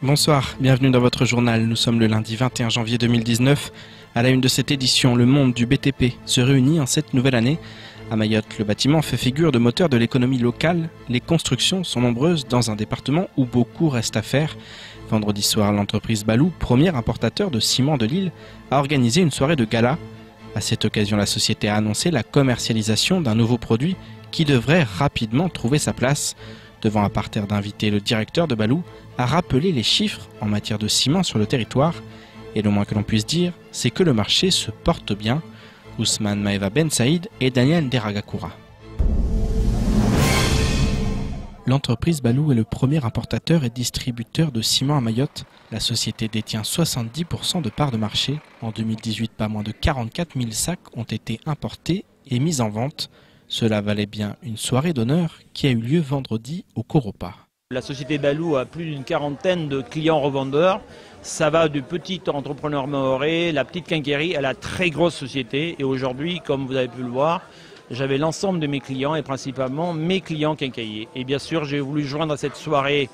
Bonsoir, bienvenue dans votre journal. Nous sommes le lundi 21 janvier 2019. À la une de cette édition, le monde du BTP se réunit en cette nouvelle année. À Mayotte, le bâtiment fait figure de moteur de l'économie locale. Les constructions sont nombreuses dans un département où beaucoup reste à faire. Vendredi soir, l'entreprise Balou, premier importateur de ciment de l'île, a organisé une soirée de gala. À cette occasion, la société a annoncé la commercialisation d'un nouveau produit qui devrait rapidement trouver sa place. Devant un parterre d'invités, le directeur de Balou a rappelé les chiffres en matière de ciment sur le territoire. Et le moins que l'on puisse dire, c'est que le marché se porte bien. Ousmane Maeva Ben Saïd et Daniel Deragakoura. L'entreprise Balou est le premier importateur et distributeur de ciment à Mayotte. La société détient 70% de parts de marché. En 2018, pas moins de 44 000 sacs ont été importés et mis en vente. Cela valait bien une soirée d'honneur qui a eu lieu vendredi au Coropa. La société Balou a plus d'une quarantaine de clients revendeurs. Ça va du petit entrepreneur mahorais, la petite quincaillerie à la très grosse société. Et aujourd'hui, comme vous avez pu le voir, j'avais l'ensemble de mes clients et principalement mes clients quincailliers. Et bien sûr, j'ai voulu joindre à cette soirée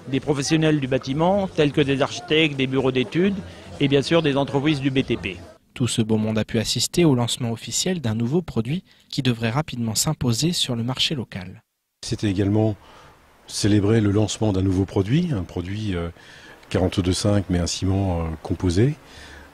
des professionnels du bâtiment, tels que des architectes, des bureaux d'études et bien sûr des entreprises du BTP. Tout ce beau monde a pu assister au lancement officiel d'un nouveau produit qui devrait rapidement s'imposer sur le marché local. C'était également célébrer le lancement d'un nouveau produit, un produit 42,5 mais un ciment composé,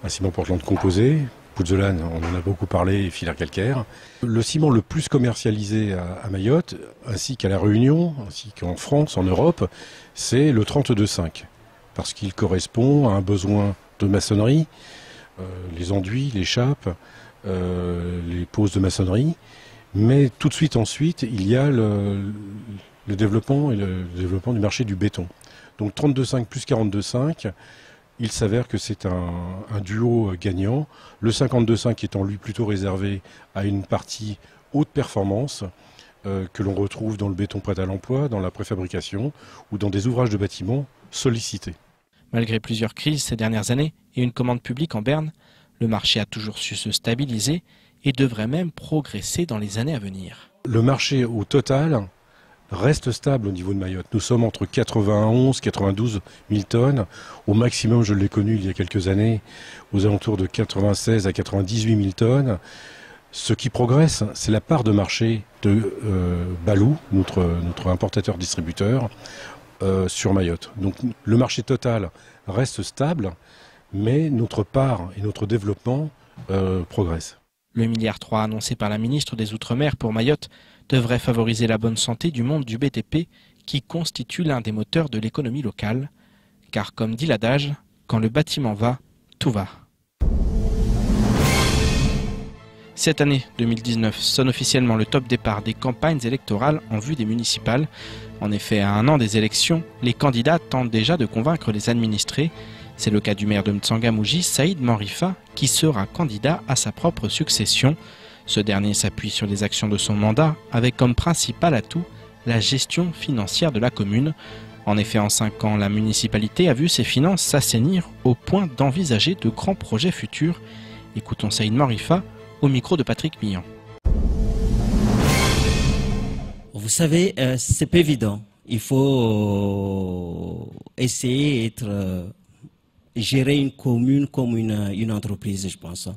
un ciment Portland composé. Pouzzolane, on en a beaucoup parlé, et filaire calcaire. Le ciment le plus commercialisé à Mayotte, ainsi qu'à La Réunion, ainsi qu'en France, en Europe, c'est le 32,5, parce qu'il correspond à un besoin de maçonnerie, les enduits, les chapes, les poses de maçonnerie, mais tout de suite ensuite, il y a le développement du marché du béton. Donc 32,5 plus 42,5, il s'avère que c'est un duo gagnant. Le 52,5 étant lui plutôt réservé à une partie haute performance que l'on retrouve dans le béton prêt à l'emploi, dans la préfabrication ou dans des ouvrages de bâtiments sollicités. Malgré plusieurs crises ces dernières années et une commande publique en berne, le marché a toujours su se stabiliser et devrait même progresser dans les années à venir. Le marché au total reste stable au niveau de Mayotte. Nous sommes entre 91 et 92 000 tonnes. Au maximum, je l'ai connu il y a quelques années, aux alentours de 96 à 98 000 tonnes. Ce qui progresse, c'est la part de marché de Balou, notre importateur-distributeur, sur Mayotte. Donc le marché total reste stable, mais notre part et notre développement progressent. Le milliard 3 annoncé par la ministre des Outre-mer pour Mayotte devrait favoriser la bonne santé du monde du BTP qui constitue l'un des moteurs de l'économie locale. Car comme dit l'adage, quand le bâtiment va, tout va. Cette année 2019 sonne officiellement le top départ des campagnes électorales en vue des municipales. En effet, à un an des élections, les candidats tentent déjà de convaincre les administrés. C'est le cas du maire de Mtsangamouji, Saïd Manrifa, qui sera candidat à sa propre succession. Ce dernier s'appuie sur les actions de son mandat, avec comme principal atout la gestion financière de la commune. En effet, en 5 ans, la municipalité a vu ses finances s'assainir au point d'envisager de grands projets futurs. Écoutons Saïd Manrifa au micro de Patrick Millon. Vous savez, c'est pas évident. Il faut essayer d'être gérer une commune comme une entreprise, je pense.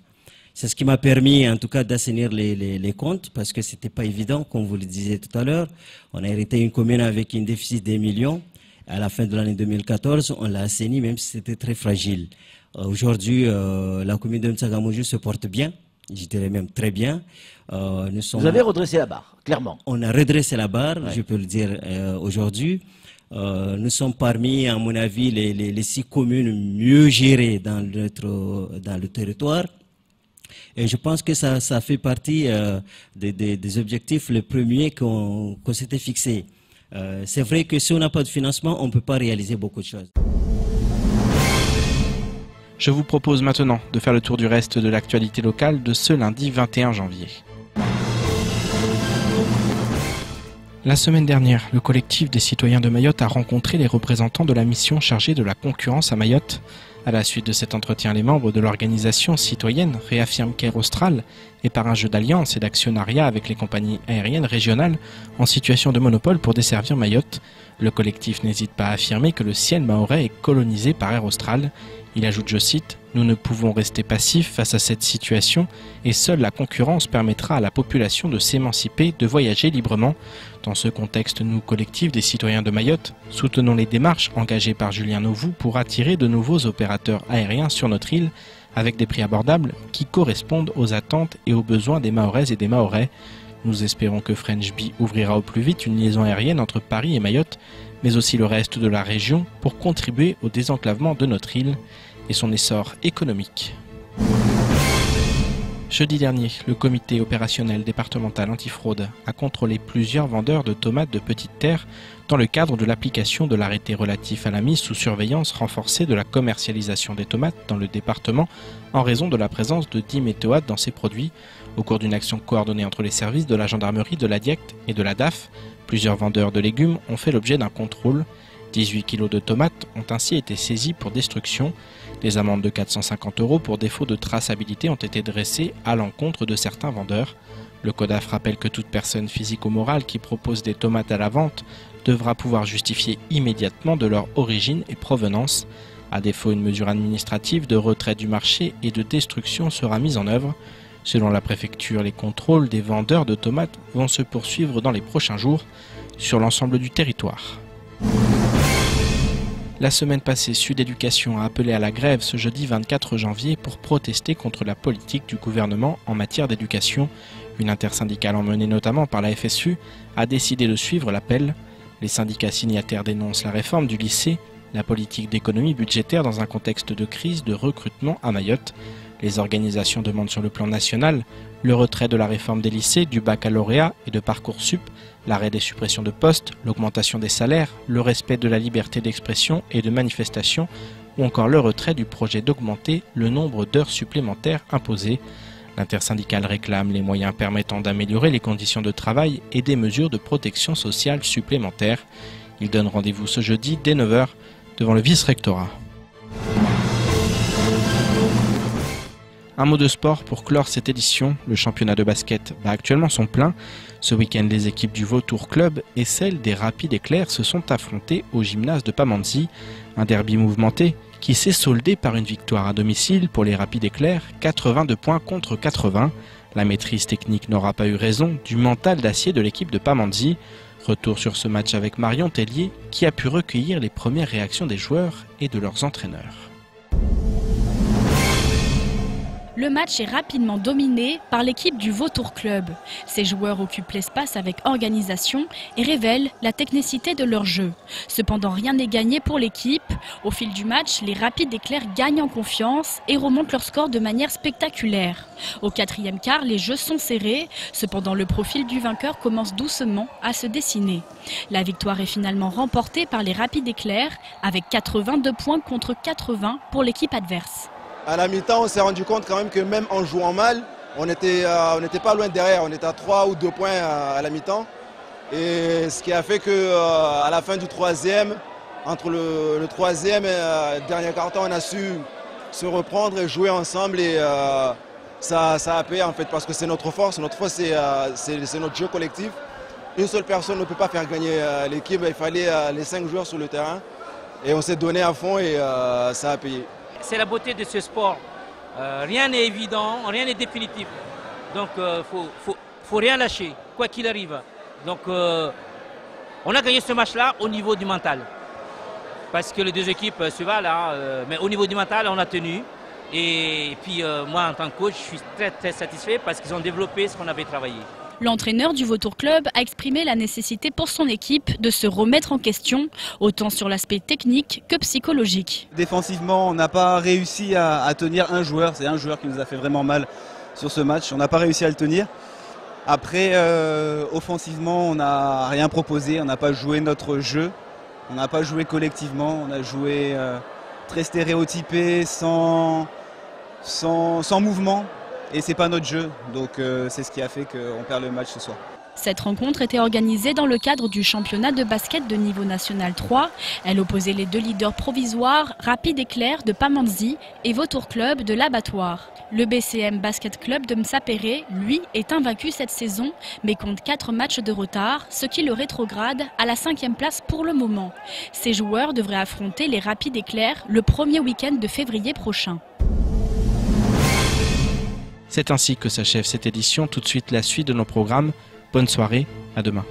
C'est ce qui m'a permis, en tout cas, d'assainir les comptes, parce que c'était pas évident, comme vous le disiez tout à l'heure. On a hérité une commune avec un déficit des millions. À la fin de l'année 2014, on l'a assaini, même si c'était très fragile. Aujourd'hui, la commune de Mtsangamouji se porte bien, je dirais même très bien. Vous avez redressé la barre, clairement. On a redressé la barre, Ouais. je peux le dire aujourd'hui. Nous sommes parmi, à mon avis, les 6 communes mieux gérées dans le territoire. Et je pense que ça fait partie des objectifs les premiers qu'on s'était fixés. C'est vrai que si on n'a pas de financement, on ne peut pas réaliser beaucoup de choses. Je vous propose maintenant de faire le tour du reste de l'actualité locale de ce lundi 21 janvier. La semaine dernière, le collectif des citoyens de Mayotte a rencontré les représentants de la mission chargée de la concurrence à Mayotte. À la suite de cet entretien, les membres de l'organisation citoyenne réaffirment qu'Air Austral est par un jeu d'alliance et d'actionnariat avec les compagnies aériennes régionales en situation de monopole pour desservir Mayotte. Le collectif n'hésite pas à affirmer que le ciel mahorais est colonisé par Air Austral. Il ajoute, je cite, « Nous ne pouvons rester passifs face à cette situation et seule la concurrence permettra à la population de s'émanciper, de voyager librement. Dans ce contexte, nous, collectif des citoyens de Mayotte, soutenons les démarches engagées par Julien Novou pour attirer de nouveaux opérateurs aériens sur notre île avec des prix abordables qui correspondent aux attentes et aux besoins des Mahoraises et des Mahorais. Nous espérons que French Bee ouvrira au plus vite une liaison aérienne entre Paris et Mayotte, mais aussi le reste de la région pour contribuer au désenclavement de notre île et son essor économique. Jeudi dernier, le comité opérationnel départemental antifraude a contrôlé plusieurs vendeurs de tomates de petite terre dans le cadre de l'application de l'arrêté relatif à la mise sous surveillance renforcée de la commercialisation des tomates dans le département en raison de la présence de diméthoate dans ces produits. Au cours d'une action coordonnée entre les services de la gendarmerie, de la DIECT et de la DAF, plusieurs vendeurs de légumes ont fait l'objet d'un contrôle. 18 kilos de tomates ont ainsi été saisis pour destruction. Des amendes de 450 € pour défaut de traçabilité ont été dressées à l'encontre de certains vendeurs. Le CODAF rappelle que toute personne physique ou morale qui propose des tomates à la vente devra pouvoir justifier immédiatement de leur origine et provenance. À défaut, une mesure administrative de retrait du marché et de destruction sera mise en œuvre. Selon la préfecture, les contrôles des vendeurs de tomates vont se poursuivre dans les prochains jours sur l'ensemble du territoire. La semaine passée, Sud Éducation a appelé à la grève ce jeudi 24 janvier pour protester contre la politique du gouvernement en matière d'éducation. Une intersyndicale emmenée notamment par la FSU a décidé de suivre l'appel. Les syndicats signataires dénoncent la réforme du lycée, la politique d'économie budgétaire dans un contexte de crise de recrutement à Mayotte. Les organisations demandent sur le plan national le retrait de la réforme des lycées, du baccalauréat et de Parcoursup, l'arrêt des suppressions de postes, l'augmentation des salaires, le respect de la liberté d'expression et de manifestation, ou encore le retrait du projet d'augmenter le nombre d'heures supplémentaires imposées. L'intersyndicale réclame les moyens permettant d'améliorer les conditions de travail et des mesures de protection sociale supplémentaires. Il donne rendez-vous ce jeudi dès 9 h devant le vice-rectorat. Un mot de sport pour clore cette édition. Le championnat de basket bat actuellement son plein. Ce week-end, les équipes du Vautour Club et celles des Rapides Éclairs se sont affrontées au gymnase de Pamandzi. Un derby mouvementé qui s'est soldé par une victoire à domicile pour les Rapides Éclairs, 82 points contre 80. La maîtrise technique n'aura pas eu raison du mental d'acier de l'équipe de Pamandzi. Retour sur ce match avec Marion Tellier qui a pu recueillir les premières réactions des joueurs et de leurs entraîneurs. Le match est rapidement dominé par l'équipe du Vautour Club. Ces joueurs occupent l'espace avec organisation et révèlent la technicité de leur jeu. Cependant, rien n'est gagné pour l'équipe. Au fil du match, les Rapides Éclairs gagnent en confiance et remontent leur score de manière spectaculaire. Au 4e quart, les jeux sont serrés. Cependant, le profil du vainqueur commence doucement à se dessiner. La victoire est finalement remportée par les Rapides Éclairs avec 82 points contre 80 pour l'équipe adverse. À la mi-temps, on s'est rendu compte quand même que même en jouant mal, on n'était pas loin derrière. On était à 3 ou 2 points à la mi-temps. Et ce qui a fait qu'à la fin du 3e, entre le 3e et le dernier quart-temps, on a su se reprendre et jouer ensemble. Et ça a payé en fait parce que c'est notre force. Notre force, c'est notre jeu collectif. Une seule personne ne peut pas faire gagner l'équipe. Il fallait les 5 joueurs sur le terrain. Et on s'est donné à fond et ça a payé. C'est la beauté de ce sport. Rien n'est évident, rien n'est définitif. Donc faut rien lâcher, quoi qu'il arrive. Donc on a gagné ce match-là au niveau du mental. Parce que les deux équipes se valent, mais au niveau du mental, on a tenu. Et puis moi, en tant que coach, je suis très très satisfait parce qu'ils ont développé ce qu'on avait travaillé. L'entraîneur du Vautour Club a exprimé la nécessité pour son équipe de se remettre en question, autant sur l'aspect technique que psychologique. Défensivement, on n'a pas réussi à tenir un joueur. C'est un joueur qui nous a fait vraiment mal sur ce match. On n'a pas réussi à le tenir. Après, offensivement, on n'a rien proposé. On n'a pas joué notre jeu. On n'a pas joué collectivement. On a joué très stéréotypé, sans mouvement. Et c'est pas notre jeu, donc c'est ce qui a fait qu'on perd le match ce soir. Cette rencontre était organisée dans le cadre du championnat de basket de niveau national 3. Elle opposait les deux leaders provisoires, Rapide Éclair de Pamandzi et Vautour Club de l'Abattoir. Le BCM Basket Club de Msapéré, lui, est invaincu cette saison, mais compte 4 matchs de retard, ce qui le rétrograde à la 5e place pour le moment. Ses joueurs devraient affronter les Rapides Éclairs le premier week-end de février prochain. C'est ainsi que s'achève cette édition. Tout de suite la suite de nos programmes. Bonne soirée, à demain.